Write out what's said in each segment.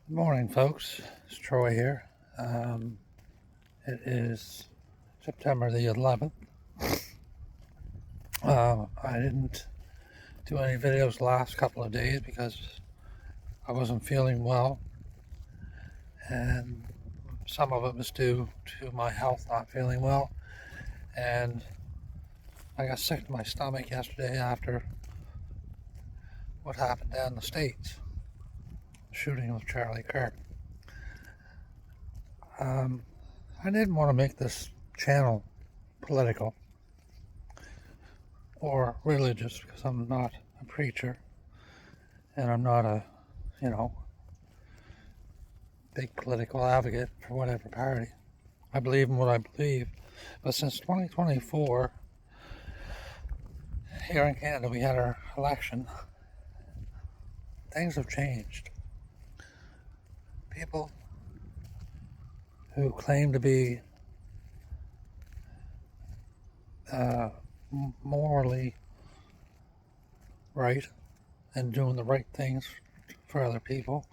Good morning, folks. It's Troy here. It is September the 11th. I didn't do any videos the last couple of days because I wasn't feeling well, and some of it was due to my health not feeling well. And I got sick to my stomach yesterday after what happened down in the States, the shooting of Charlie Kirk. I didn't want to make this channel political or religious because I'm not a preacher and I'm not a, you know, big political advocate for whatever party. I believe in what I believe. But since 2024, here in Canada, we had our election. Things have changed. People who claim to be morally right and doing the right things for other people,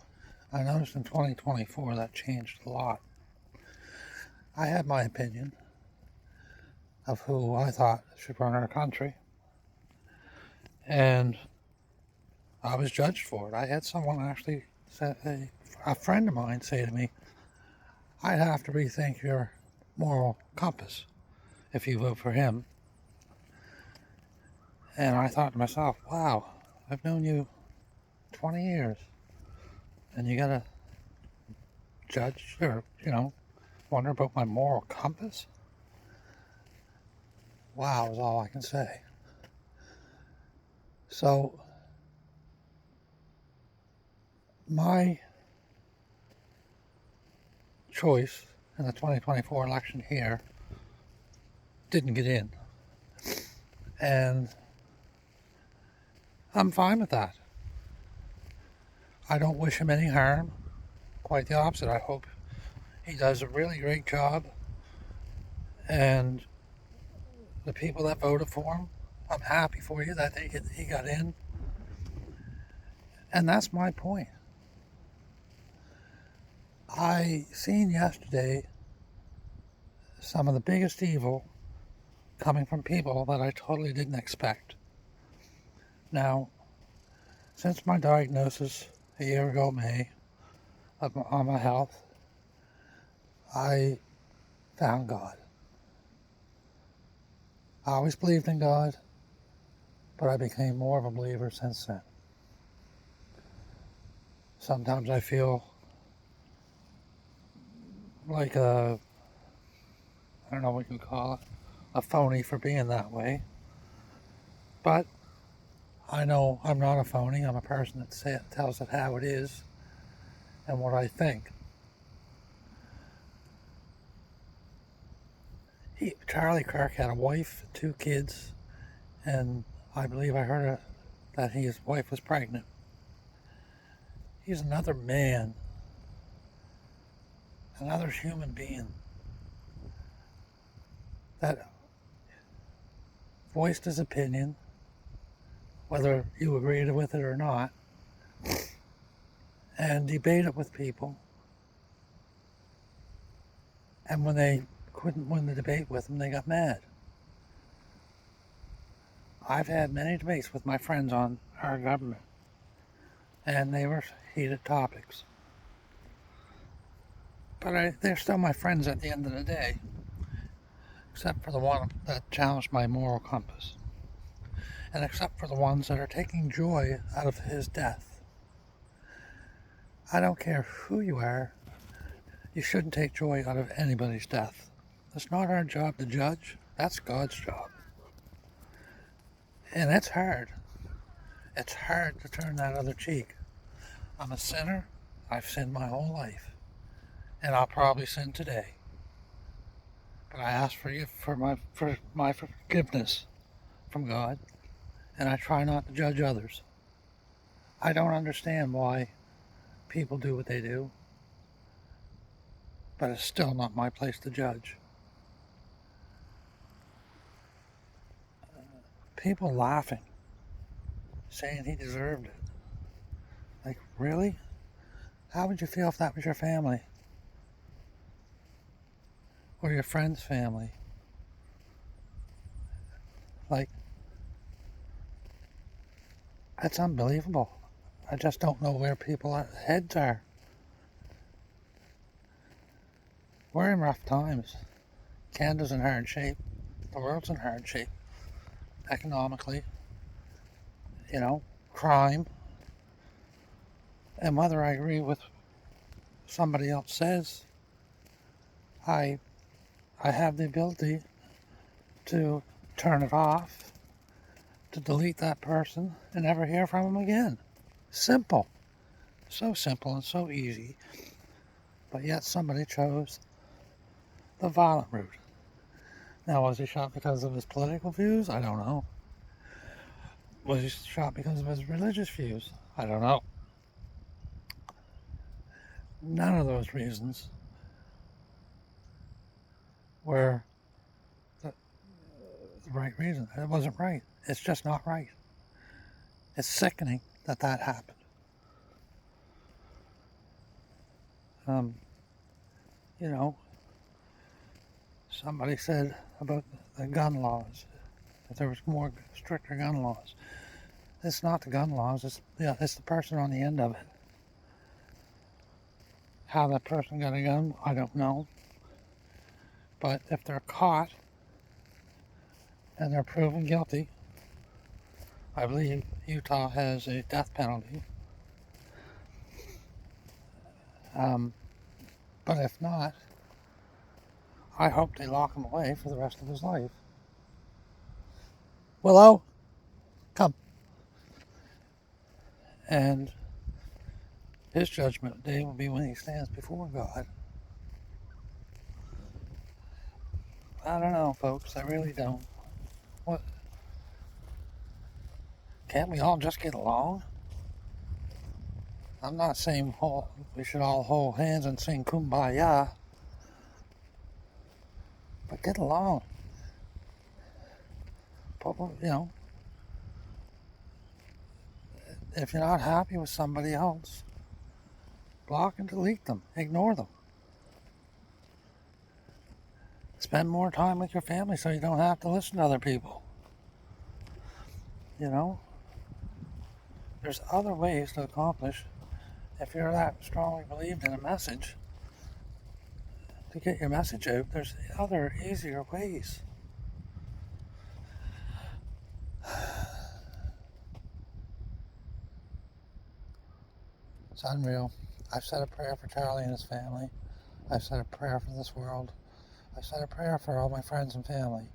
I noticed in 2024 that changed a lot. I had my opinion of who I thought should run our country, and I was judged for it. I had someone actually say, a friend of mine say to me, I'd have to rethink your moral compass if you vote for him. And I thought to myself, wow, I've known you 20 years and you gotta judge or, wonder about my moral compass? Wow is all I can say. So, my choice in the 2024 election here didn't get in. And I'm fine with that. I don't wish him any harm. Quite the opposite. I hope he does a really great job. And the people that voted for him, I'm happy for you that he got in. And that's my point. I seen yesterday some of the biggest evil coming from people that I totally didn't expect. Now, since my diagnosis a year ago, May, on my health, I found God. I always believed in God, but I became more of a believer since then. Sometimes I feel like I don't know what you call it, a phony for being that way. But I know I'm not a phony. I'm a person that tells it how it is and what I think. Charlie Kirk had a wife, 2 kids, and I believe I heard that his wife was pregnant. He's another man, another human being that voiced his opinion, whether you agreed with it or not, and debated with people. And when they couldn't win the debate with him, they got mad. I've had many debates with my friends on our government, and they were heated topics. But they're still my friends at the end of the day, except for the one that challenged my moral compass, and except for the ones that are taking joy out of his death. I don't care who you are, you shouldn't take joy out of anybody's death. It's not our job to judge, that's God's job. And it's hard. It's hard to turn that other cheek. I'm a sinner. I've sinned my whole life. And I'll probably sin today. But I ask for my forgiveness from God. And I try not to judge others. I don't understand why people do what they do. But it's still not my place to judge. People laughing, saying he deserved it. Like, really? How would you feel if that was your family? Or your friend's family? Like, that's unbelievable. I just don't know where people's heads are. We're in rough times. Canada's in hard shape. The world's in hard shape. Economically, crime. And whether I agree with somebody else says, I have the ability to turn it off, to delete that person, and never hear from them again. Simple. So simple and so easy. But yet somebody chose the violent route. Now, was he shot because of his political views? I don't know. Was he shot because of his religious views? I don't know. None of those reasons were the right reason. It wasn't right. It's just not right. It's sickening that happened. Somebody said about the gun laws, that there was more stricter gun laws. It's not the gun laws, it's the person on the end of it. How that person got a gun, I don't know. But if they're caught and they're proven guilty, I believe Utah has a death penalty. But if not, I hope they lock him away for the rest of his life. Willow, come. And his judgment day will be when he stands before God. I don't know, folks. I really don't. What? Can't we all just get along? I'm not saying we should all hold hands and sing Kumbaya, but get along. But, if you're not happy with somebody else, block and delete them. Ignore them. Spend more time with your family so you don't have to listen to other people. There's other ways to accomplish, if you're that strongly believed in a message, to get your message out. There's other easier ways. It's unreal. I've said a prayer for Charlie and his family. I've said a prayer for this world. I said a prayer for all my friends and family.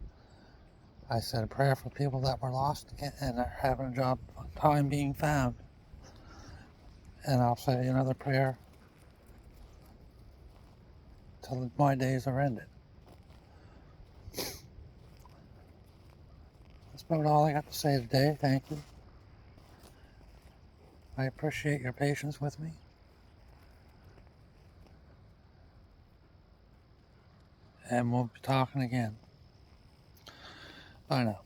I said a prayer for people that were lost and are having a job time being found. And I'll say another prayer till my days are ended. That's about all I got to say today. Thank you. I appreciate your patience with me. And we'll be talking again. Bye now.